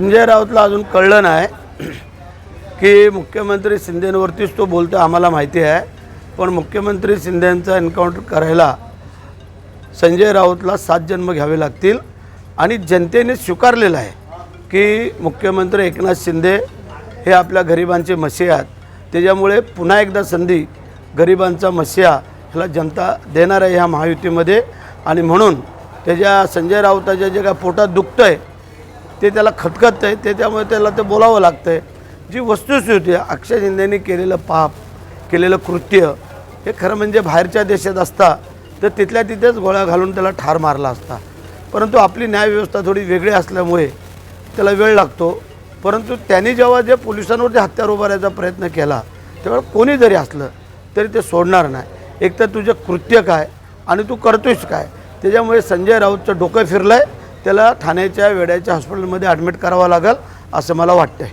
संजय राऊतला अजून कळलं नाही की मुख्यमंत्री शिंदेंवरतीच तो बोलतो आम्हाला माहिती आहे, पण मुख्यमंत्री शिंदेंचा एन्काउंटर करायला संजय राऊतला 7 जन्म घ्यावे लागतील आणि जनतेने स्वीकारलेलं आहे की मुख्यमंत्री एकनाथ शिंदे हे आपल्या गरिबांचे मसीहा आहेत। त्याच्यामुळे पुन्हा एकदा संधी गरिबांचा मसीहा ह्याला जनता देणार आहे ह्या महायुतीमध्ये आणि म्हणून त्याच्या संजय राऊताच्या जे काय पोटात दुखतं आहे ते त्याला खटखटतं आहे, ते त्यामुळे त्याला ते बोलावं लागतं आहे। जी वस्तुस्थिती अक्षय शिंदेने केलेलं पाप केलेलं कृत्य हे खरं म्हणजे बाहेरच्या देशात असता तर तिथल्या तिथेच गोळ्या घालून त्याला ठार मारला असता, परंतु आपली न्यायव्यवस्था थोडी वेगळी असल्यामुळे त्याला वेळ लागतो। परंतु त्यांनी जेव्हा जे पोलिसांवरती हत्यार उभारायचा प्रयत्न केला तेव्हा कोणी जरी असलं तरी ते सोडणार नाही। एक तर तुझं कृत्य काय आणि तू करतोयस काय, त्याच्यामुळे संजय राऊतचं डोकं फिरलं आहे, त्याला ठाण्याच्या वेड्याच्या हॉस्पिटलमध्ये ॲडमिट करावं लागेल असं मला वाटतं आहे।